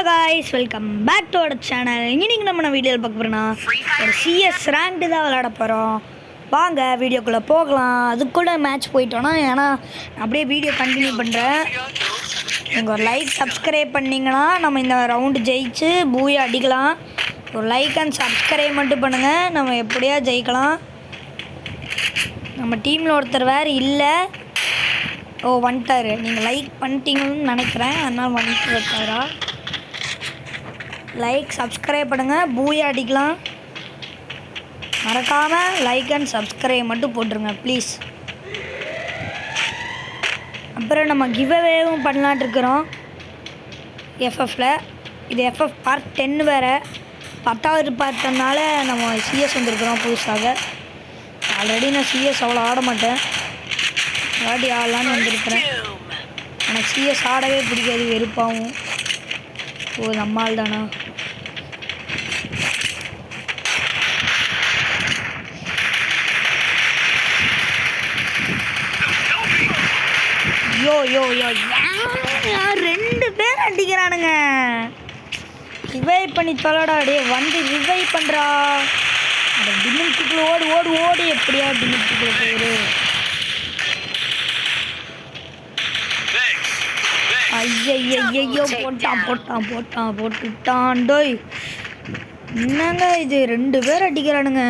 Hello guys, welcome back to our channel. இன்னைக்கு நம்ம வீடியோவில் பார்க்க போகிறோன்னா ஒரு சிஎஸ் ரேங்க்டு தான் விளையாட போகிறோம். வாங்க வீடியோக்குள்ளே போகலாம். அதுக்குள்ளே மேட்ச் போயிட்டோன்னா ஏன்னா அப்படியே வீடியோ கண்டினியூ பண்ணுறேன். நீங்கள் ஒரு லைக் சப்ஸ்கிரைப் பண்ணிங்கன்னா நம்ம இந்த ரவுண்டு ஜெயிச்சு பூயா அடிக்கலாம். ஒரு லைக் அண்ட் சப்ஸ்கிரைப் மட்டும் பண்ணுங்கள், நம்ம எப்படியா ஜெயிக்கலாம். நம்ம டீமில் ஒருத்தர் வேறு இல்லை. வந்துட்டார். நீங்கள் லைக் பண்ணிட்டீங்கன்னு நினைக்கிறேன், அதனால் வந்துட்டு இருக்காரா. லைக் சப்ஸ்கிரைப் பண்ணுங்கள், பூயா அடிக்கலாம். மறக்காமல் லைக் அண்ட் சப்ஸ்கிரைப் மட்டும் போட்டுருங்க ப்ளீஸ். அப்புறம் நம்ம கிவ்அவேவும் பண்ணலான்ட்டு இருக்கிறோம் எஃப்எஃப்பில். இது எஃப்எஃப் பார்ட் 10 வேறு, 10வது பார்ட்னால நம்ம சிஎஸ் வந்துருக்குறோம் புதுசாக. ஆல்ரெடி நான் சிஎஸ் அவ்வளோ ஆட மாட்டேன், வாடி ஆடலான்னு வந்திருக்கிறேன். எனக்கு சிஎஸ் ஆடவே பிடிக்காது, வெறுப்பாகும். நம்மால் தானா? யோ யோ யோ, ரெண்டு பேர் அடிக்கிறானுங்க. ரிவைவ் பண்ணி தொலைடா. டே வந்து ரிவைவ் பண்ணுறா. அந்த டிமிட்டுக்குள்ள ஓடு ஓடு ஓடி, எப்படியா டிமிட்டுக்குள்ள போயிரு. ஐயோ, போட்டுட்டான் டோய். என்னங்க இது, ரெண்டு பேர் அடிக்கிறானுங்க.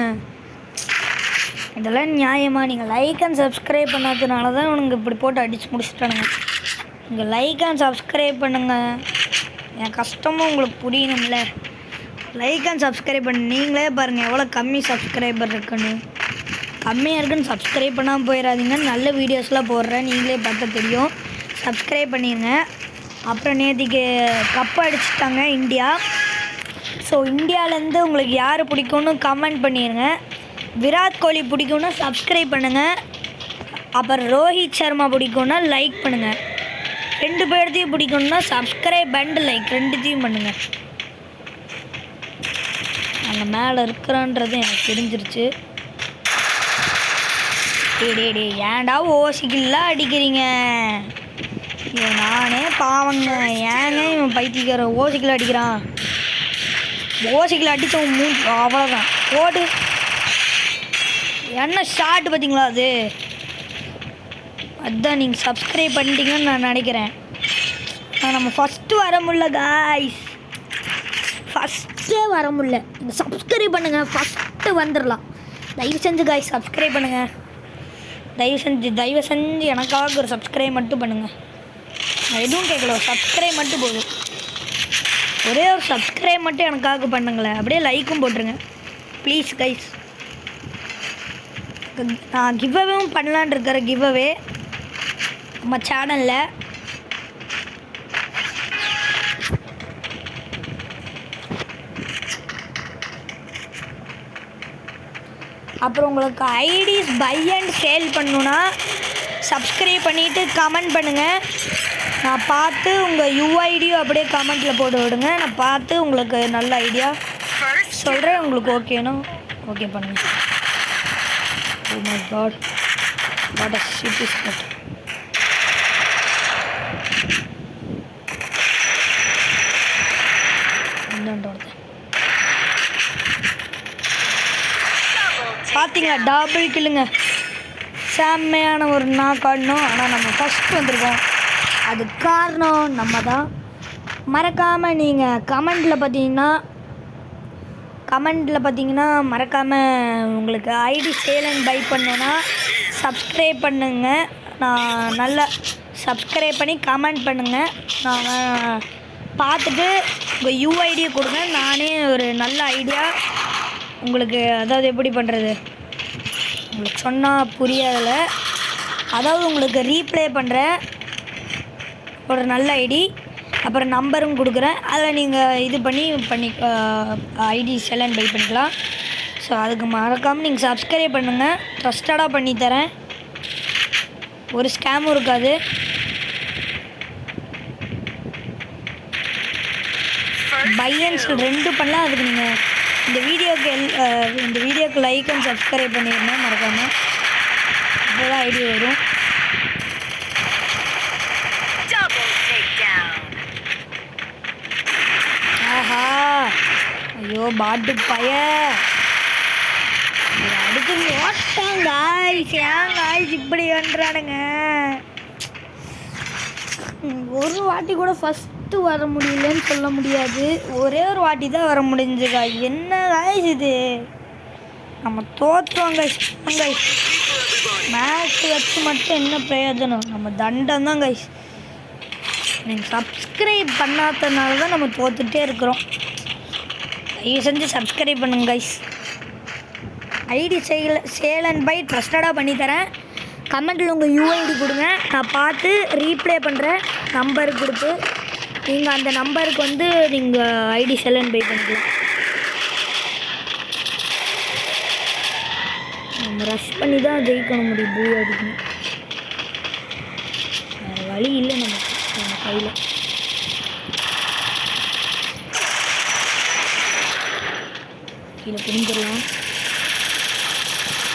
இதெல்லாம் நியாயமா? நீங்கள் லைக் அண்ட் சப்ஸ்கிரைப் பண்ணாததுனால தான் உனக்கு இப்படி போட்டு அடித்து முடிச்சுட்டானுங்க. நீங்கள் லைக் அண்ட் சப்ஸ்கிரைப் பண்ணுங்கள், என் கஷ்டமும் உங்களுக்கு புரியணும்ல. லைக் அண்ட் சப்ஸ்கிரைப் பண்ணு. நீங்களே பாருங்கள் எவ்வளோ கம்மி சப்ஸ்கிரைபர் இருக்குன்னு. கம்மியாக இருக்குன்னு சப்ஸ்கிரைப் பண்ணாமல் போயிடாதீங்க. நல்ல வீடியோஸ்லாம் போடுறேன், நீங்களே பார்த்தா தெரியும். சப்ஸ்கிரைப் பண்ணிடுங்க. அப்புறம் நேற்றுக்கு கப் அடிச்சிட்டாங்க இந்தியா. ஸோ இந்தியாவிலேருந்து உங்களுக்கு யார் பிடிக்கும்னு கமெண்ட் பண்ணிடுங்க. விராட் கோலி பிடிக்கும்னா சப்ஸ்கிரைப் பண்ணுங்கள். அப்புறம் ரோஹித் சர்மா பிடிக்கும்னா லைக் பண்ணுங்கள். ரெண்டு பேர்த்தையும் பிடிக்கும்னா சப்ஸ்கிரைப் அண்ட் லைக் ரெண்டுத்தையும் பண்ணுங்கள். அங்கே மேலே இருக்கிறான்றது எனக்கு தெரிஞ்சிருச்சு. டே ஏன்டா ஓசிக்கெல்லாம் அடிக்கிறீங்க? நானே பாவங்க, ஏங்க இவன் பைத்தியக்கார ஓசிக்கில் அடிக்கிறான். ஓசிக்கில் அடித்தவன் அவ்வளோதான். ஓடு. என்ன ஷார்ட் பார்த்தீங்களா? அதுதான் நீங்கள் சப்ஸ்கிரைப் பண்ணிட்டீங்கன்னு நான் நினைக்கிறேன். நம்ம ஃபஸ்ட்டு வர முடியல காய்ஸ், ஃபஸ்ட்டே வர முடியல. நீங்கள் சப்ஸ்கிரைப் பண்ணுங்கள், ஃபஸ்ட்டு வந்துடலாம். தயவு செஞ்சு காய்ஸ் சப்ஸ்கிரைப் பண்ணுங்கள். தயவு செஞ்சு எனக்காக ஒரு சப்ஸ்கிரைப் மட்டும் பண்ணுங்கள். நான் எதுவும் கேட்கல, ஒரு சப்ஸ்கிரைப் மட்டும் போதும். ஒரே ஒரு சப்ஸ்கிரைப் மட்டும் எனக்காக பண்ணுங்களேன். அப்படியே லைக்கும் போட்டுருங்க ப்ளீஸ் கைஸ். நான் கிவ்அவேவும் பண்ணலான் இருக்கிற கிவ்அவே நம்ம சேனலில். அப்புறம் உங்களுக்கு ஐடிஸ் பை அண்ட் சேல் பண்ணணுன்னா சப்ஸ்கிரைப் பண்ணிவிட்டு கமெண்ட் பண்ணுங்கள். நான் பார்த்து உங்கள் யூஐடியும் அப்படியே கமெண்ட்டில் போட்டு விடுங்க. நான் பார்த்து உங்களுக்கு நல்ல ஐடியா சொல்கிறேன். உங்களுக்கு ஓகேனா ஓகே பண்ணுங்கள். Oh my God, what a shit is that. பார்த்தீங்களா, டபுள் கில்லுங்க. செம்மையான ஒரு நாக் ஆடணும். ஆனால் நம்ம ஃபஸ்ட் வந்திருக்கோம், அது காரணம் நம்ம தான். மறக்காமல் நீங்கள் கமெண்டில் பார்த்தீங்கன்னா மறக்காமல் உங்களுக்கு ஐடி சேல் அண்ட் பை பண்ணோன்னா சப்ஸ்கிரைப் பண்ணுங்கள். நான் நல்லா சப்ஸ்கிரைப் பண்ணி கமெண்ட் பண்ணுங்கள். நான் பார்த்துட்டு உங்கள் யூஐடியை கொடுங்க. நானே ஒரு நல்ல ஐடியா உங்களுக்கு, அதாவது எப்படி பண்ணுறது உங்களுக்கு சொன்னால் புரியாதில்ல, அதாவது உங்களுக்கு ரீப்ளே பண்ணுறேன் ஒரு நல்ல ஐடி. அப்புறம் நம்பரும் கொடுக்குறேன், அதில் நீங்கள் இது பண்ணி ஐடி செல் அண்ட் பை பண்ணிக்கலாம். ஸோ அதுக்கு மறக்காமல் நீங்கள் சப்ஸ்கிரைப் பண்ணுங்கள். ட்ரஸ்டடாக பண்ணித்தரேன், ஒரு ஸ்கேமும் இருக்காது. பை அண்ட் செல் ரெண்டும் பண்ணலாம். அதுக்கு நீங்கள் இந்த வீடியோக்கு லைக் அண்ட் சப்ஸ்கிரைப் பண்ணிடுங்க மறக்காமல். இப்போ தான் ஐடி வரும். ஐயோ பாட்டு பய அடுத்து ஓட்டாங்க காய்ஸ். ஏன் காய்ஸ் இப்படி பண்ணுறானுங்க? ஒரு வாட்டி கூட ஃபஸ்ட்டு வர முடியலன்னு சொல்ல முடியாது. ஒரே ஒரு வாட்டி தான் வர முடிஞ்சுக்கா. என்ன காய்ஸ் இது? நம்ம தோற்றுவோம் கைஸ். மேட்ச் வச்சு மட்டும் என்ன பிரயோஜனம்? நம்ம தண்டம் தான் கைஸ். நீங்கள் சப்ஸ்கிரைப் பண்ணாததுனால தான் நம்ம தோற்றுட்டே இருக்கிறோம். தயவு செஞ்சு சப்ஸ்கிரைப் பண்ணுங்க கைஸ். ஐடி சேலன் பை ட்ரஸ்டடாக பண்ணித்தரேன். கமெண்ட்டில் உங்கள் யூஐடி கொடுங்க, நான் பார்த்து ரீப்ளே பண்ணுறேன். நம்பருக்கு கொடுத்து நீங்கள் அந்த நம்பருக்கு வந்து நீங்கள் ஐடி சேலன் பை பண்ணிக்கலாம். நம்ம ரஷ் பண்ணி தான் ஜெயிக்கணும் முடியும். பூ அடிக்கணும், வேறு வழி இல்லை நமக்கு நம்ம கையில். கீழே புரிஞ்சிடலாம்,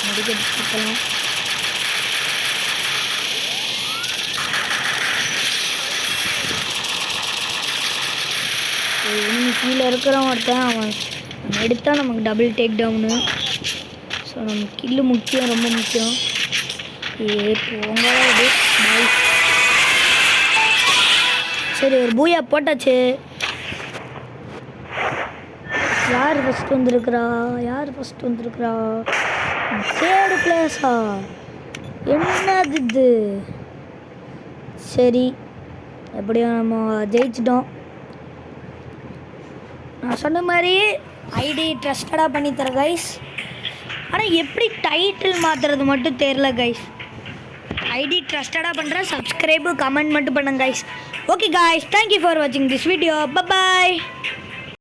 மெடிக்கெட் சுற்றலாம். இனிமே கீழே இருக்கிறவன் ஒருத்தன் அவன் எடுத்தால் நமக்கு டபுள் டேக் டவுனு. ஸோ நமக்கு கில்லு முக்கியம், ரொம்ப முக்கியம். போங்க இது பாய். சரி ஒரு பூயா போட்டாச்சு. யார் ஃபஸ்ட்டு வந்திருக்கிறா? தேர்டு பிளேஸா? என்னது இது? சரி எப்படியோ நம்ம ஜெயிச்சிட்டோம். நான் சொன்ன மாதிரி ஐடி ட்ரஸ்டடாக பண்ணித்தரேன் கைஸ். ஆனால் எப்படி டைட்டில் மாற்றுறது மட்டும் தெரில கைஸ். ஐடி ட்ரஸ்டடாக பண்ணுறேன். சப்ஸ்கிரைபு கமெண்ட் மட்டும் பண்ணுங்க guys. Okay guys, thank you for வாட்சிங் திஸ் வீடியோ. பை.